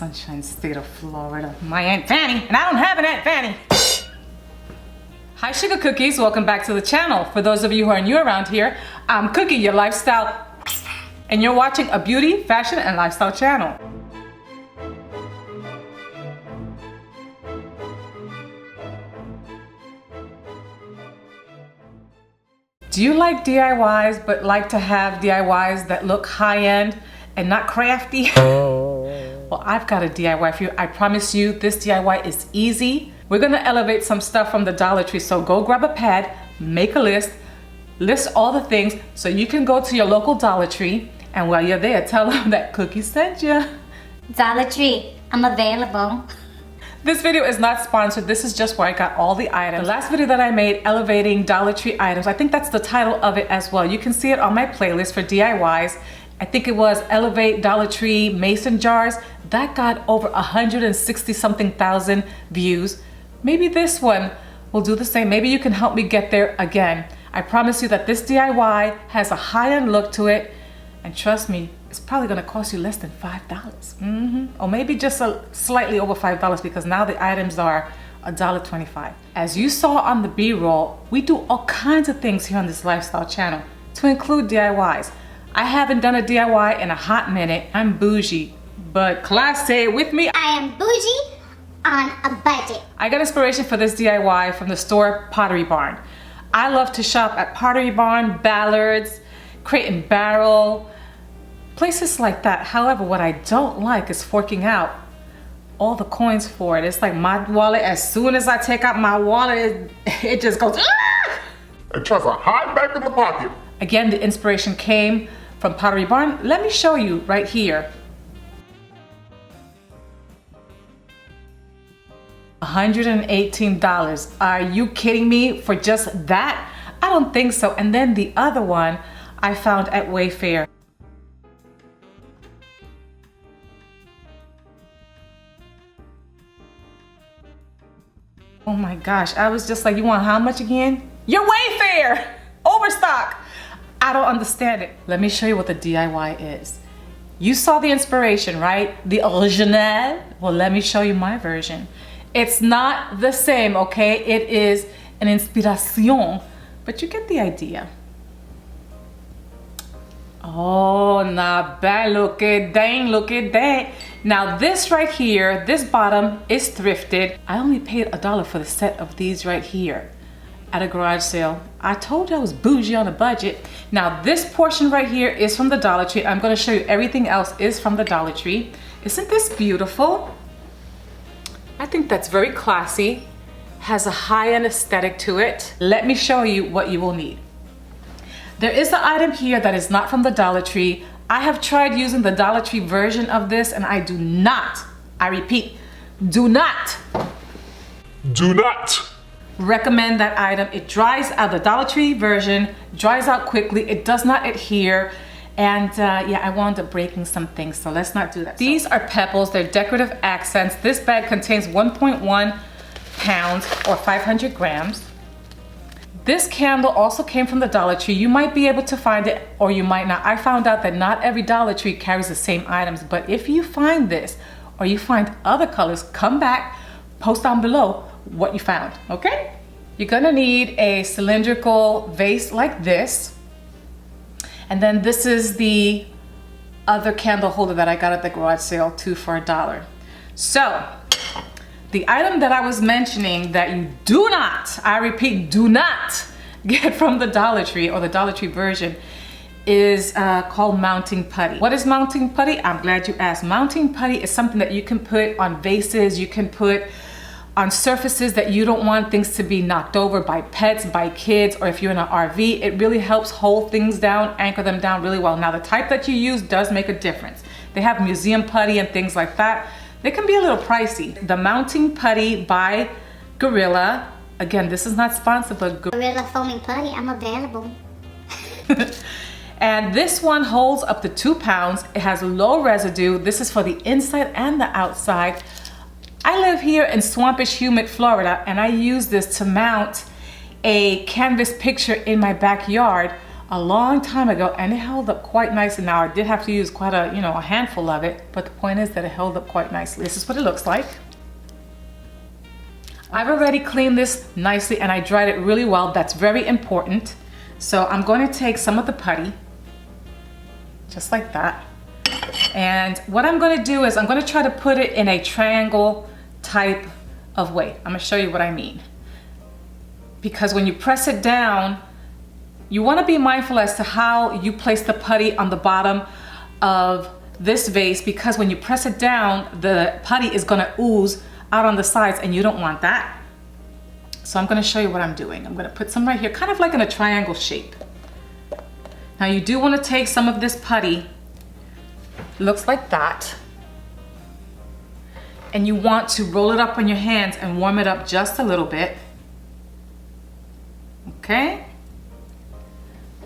Sunshine State of Florida. My Aunt Fanny, and I don't have an Aunt Fanny. Hi Sugar Cookies, welcome back to the channel. For those of you who are new around here, I'm Cookie, your lifestyle, and you're watching a beauty, fashion, and lifestyle channel. Do you like DIYs but like to have DIYs that look high-end and not crafty? Well, I've got a DIY for you. I promise you this DIY is easy. We're gonna elevate some stuff from the Dollar Tree, so go grab a pad, make a list all the things so you can go to your local Dollar Tree, and while you're there, tell them that Cookie sent you. Dollar Tree, I'm available. This video is not sponsored. This is just where I got all the items. The last video that I made, elevating Dollar Tree items, I think that's the title of it as well. You can see it on my playlist for DIYs. I think it was Elevate Dollar Tree Mason Jars. That got over 160 something thousand views. Maybe this one will do the same. Maybe you can help me get there again. I promise you that this DIY has a high-end look to it. And trust me, it's probably gonna cost you less than $5. Or maybe just slightly over $5 because now the items are $1.25. As you saw on the B-roll, we do all kinds of things here on this lifestyle channel, to include DIYs. I haven't done a DIY in a hot minute. I'm bougie, but class, say it with me. I am bougie on a budget. I got inspiration for this DIY from the store Pottery Barn. I love to shop at Pottery Barn, Ballard's, Crate and Barrel, places like that. However, what I don't like is forking out all the coins for it. It's like my wallet, as soon as I take out my wallet, it just goes, ah! It tries to hide back in the pocket. Again, the inspiration came from Pottery Barn. Let me show you right here. $118. Are you kidding me for just that? I don't think so. And then the other one I found at Wayfair. Oh my gosh, I was just like, you want how much again? Your Wayfair! Overstock! I don't understand it. Let me show you what the DIY is. You saw the inspiration, right? The original. Well, let me show you my version. It's not the same, okay? It is an inspiration, but you get the idea. Oh, not bad. Look at that, look at that. Now this right here, this bottom is thrifted. I only paid $1 for the set of these right here at a garage sale. I told you I was bougie on a budget. Now this portion right here is from the Dollar Tree. I'm gonna show you everything else is from the Dollar Tree. Isn't this beautiful? I think that's very classy. Has a high-end aesthetic to it. Let me show you what you will need. There is an item here that is not from the Dollar Tree. I have tried using the Dollar Tree version of this and I do not, I repeat, do not recommend that item. It dries out. The Dollar Tree version dries out quickly. It does not adhere. And yeah, I wound up breaking some things, so let's not do that. These are pebbles, they're decorative accents. This bag contains 1.1 pounds or 500 grams. This candle also came from the Dollar Tree. You might be able to find it or you might not. I found out that not every Dollar Tree carries the same items, but if you find this or you find other colors, come back, post down below what you found, okay? You're gonna need a cylindrical vase like this. And then this is the other candle holder that I got at the garage sale, 2 for $1. So, the item that I was mentioning that you do not, I repeat, do not get from the Dollar Tree or the Dollar Tree version is called mounting putty. What is mounting putty? I'm glad you asked. Mounting putty is something that you can put on vases, you can put on surfaces that you don't want things to be knocked over by pets, by kids, or if you're in an RV. It really helps hold things down, anchor them down really well. Now the type that you use does make a difference. They have museum putty and things like that. They can be a little pricey. The mounting putty by Gorilla. Again, this is not sponsored, but Gorilla foaming putty, I'm available. And this one holds up to 2 pounds. It has low residue. This is for the inside and the outside. I live here in swampish, humid Florida, and I use this to mount a canvas picture in my backyard a long time ago and it held up quite nicely. Now I did have to use quite a, you know, a handful of it, but the point is that it held up quite nicely. This is what it looks like. I've already cleaned this nicely and I dried it really well. That's very important. So I'm going to take some of the putty, just like that. And what I'm going to do is I'm going to try to put it in a triangle type of way. I'm going to show you what I mean. Because when you press it down, you want to be mindful as to how you place the putty on the bottom of this vase, because when you press it down, the putty is going to ooze out on the sides and you don't want that. So I'm going to show you what I'm doing. I'm going to put some right here, kind of like in a triangle shape. Now you do want to take some of this putty, looks like that, and you want to roll it up on your hands and warm it up just a little bit. Okay,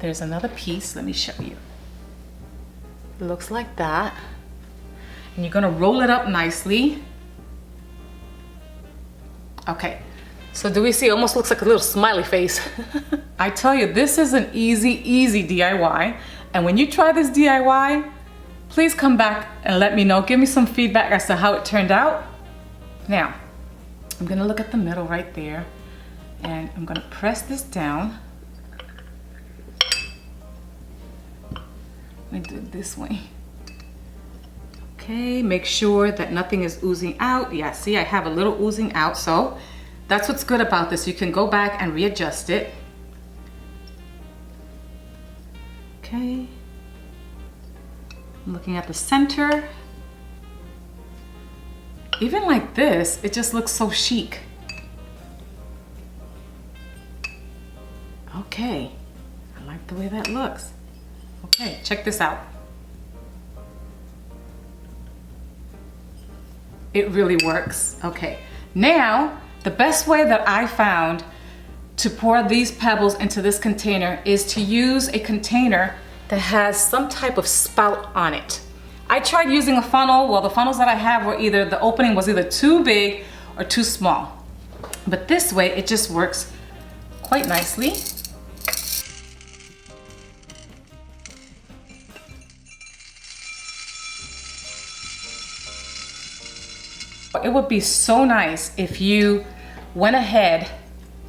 there's another piece, let me show you. It looks like that. And you're gonna roll it up nicely. Okay, so do we see, it almost looks like a little smiley face. I tell you, this is an easy DIY. And when you try this DIY, please come back and let me know. Give me some feedback as to how it turned out. Now, I'm gonna look at the middle right there and I'm gonna press this down. Let me do it this way. Okay, make sure that nothing is oozing out. Yeah, see, I have a little oozing out, so that's what's good about this. You can go back and readjust it. Okay. Looking at the center. Even like this, it just looks so chic. Okay, I like the way that looks. Okay, check this out. It really works. Okay, now the best way that I found to pour these pebbles into this container is to use a container that has some type of spout on it. I tried using a funnel. Well, the funnels that I have were either, the opening was either too big or too small. But this way, it just works quite nicely. It would be so nice if you went ahead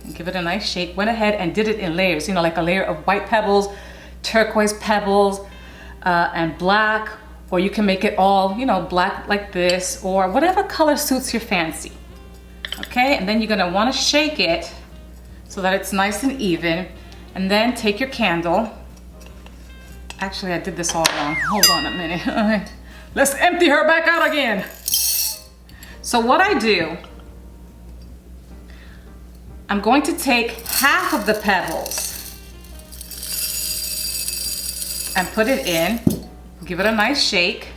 and give it a nice shake, went ahead and did it in layers, you know, like a layer of white pebbles, turquoise pebbles, and black, or you can make it all, you know, black like this, or whatever color suits your fancy. Okay, and then you're gonna wanna shake it so that it's nice and even, and then take your candle. Actually, I did this all wrong. Hold on a minute. Let's empty her back out again. So what I do, I'm going to take half of the pebbles and put it in, give it a nice shake,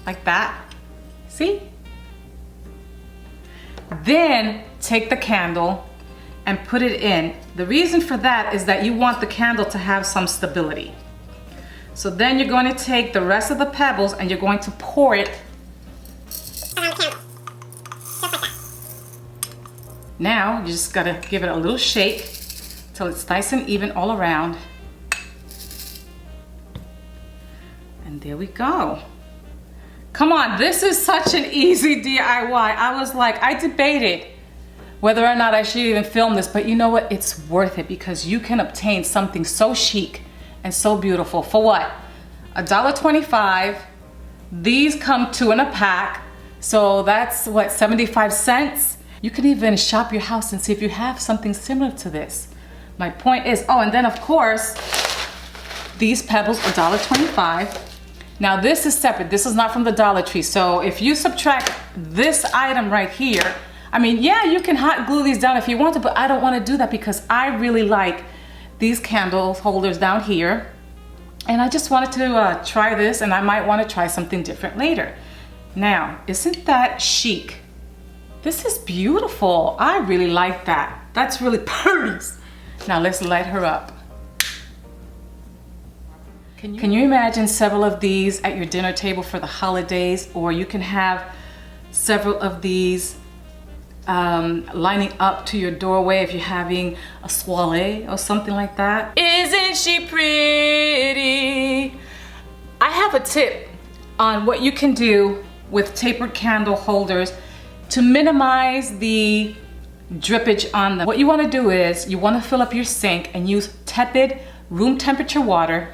like that, see? Then take the candle and put it in. The reason for that is that you want the candle to have some stability. So then you're going to take the rest of the pebbles and you're going to pour it around the candle. Now, you just gotta give it a little shake till it's nice and even all around. And there we go. Come on, this is such an easy DIY. I was like, I debated whether or not I should even film this, but you know what? It's worth it because you can obtain something so chic and so beautiful for what? $1.25. These come 2 in a pack. So that's what, 75 cents? You can even shop your house and see if you have something similar to this. My point is, oh, and then of course, these pebbles are $1.25. Now this is separate, this is not from the Dollar Tree. So if you subtract this item right here, I mean, yeah, you can hot glue these down if you want to, but I don't want to do that because I really like these candle holders down here. And I just wanted to try this, and I might want to try something different later. Now, isn't that chic? This is beautiful. I really like that. That's really pretty. Now let's light her up. Can you imagine several of these at your dinner table for the holidays? Or you can have several of these lining up to your doorway if you're having a soiree or something like that. Isn't Isn't she pretty? I have a tip on what you can do with tapered candle holders to minimize the drippage on them. What you want to do is you want to fill up your sink and use tepid room temperature water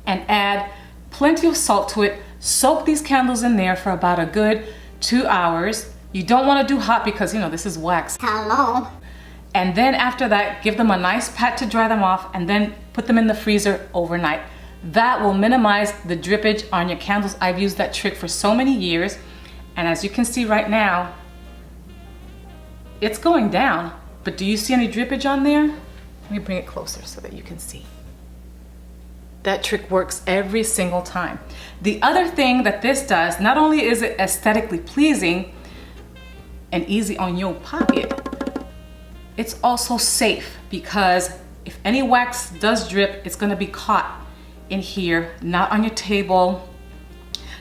and add plenty of salt to it. Soak these candles in there for about a good 2 hours. You don't want to do hot because, you know, this is wax. Hello. And then after that, give them a nice pat to dry them off and then put them in the freezer overnight. That will minimize the drippage on your candles. I've used that trick for so many years. And as you can see right now, it's going down. But do you see any drippage on there? Let me bring it closer so that you can see. That trick works every single time. The other thing that this does, not only is it aesthetically pleasing and easy on your pocket, it's also safe because if any wax does drip, it's gonna be caught in here, not on your table,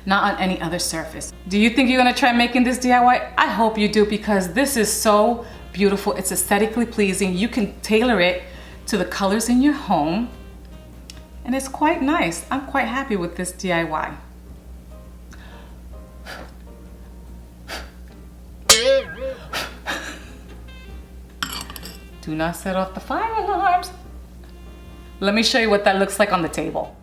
not on any other surface. Do you think you're gonna try making this DIY? I hope you do because this is so beautiful. It's aesthetically pleasing. You can tailor it to the colors in your home and it's quite nice. I'm quite happy with this DIY. Do not set off the fire alarms. Let me show you what that looks like on the table.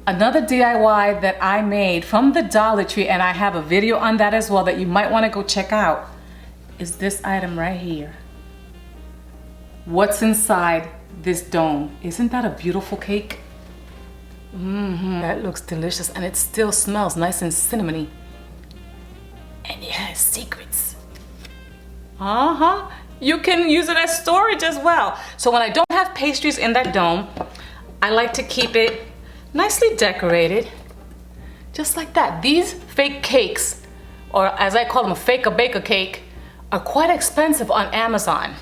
Another DIY that I made from the Dollar Tree, and I have a video on that as well that you might want to go check out, is this item right here. What's inside this dome? Isn't that a beautiful cake? That looks delicious and it still smells nice and cinnamony. And it has secrets. You can use it as storage as well. So when I don't have pastries in that dome, I like to keep it nicely decorated, just like that. These fake cakes, or as I call them, a fake-a-baker cake, are quite expensive on Amazon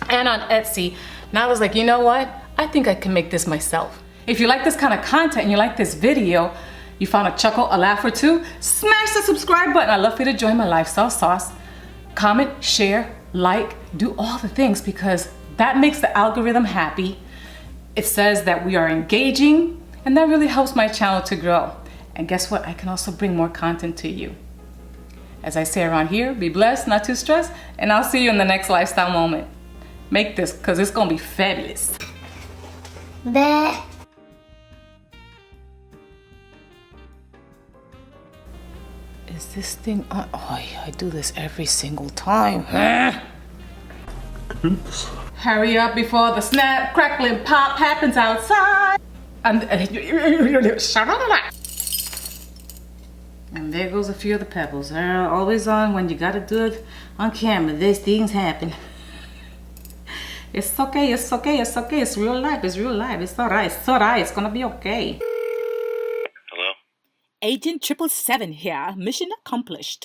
and on Etsy. And I was like, you know what? I think I can make this myself. If you like this kind of content and you like this video, you found a chuckle, a laugh or two, smash the subscribe button. I'd love for you to join my lifestyle sauce. Comment, share, like, do all the things because that makes the algorithm happy. It says that we are engaging, and that really helps my channel to grow. And guess what? I can also bring more content to you. As I say around here, be blessed, not too stressed, and I'll see you in the next lifestyle moment. Make this, because it's gonna be fabulous. Bleh. Is this thing on? Oh yeah, I do this every single time. Hurry up before the snap, crackling, pop happens outside. And there goes a few of the pebbles. They're always on when you gotta do it on camera. These things happen. It's okay, it's okay, it's okay. It's real life, it's real life. It's alright, it's alright. It's gonna be okay. Hello? Agent 777 here. Mission accomplished.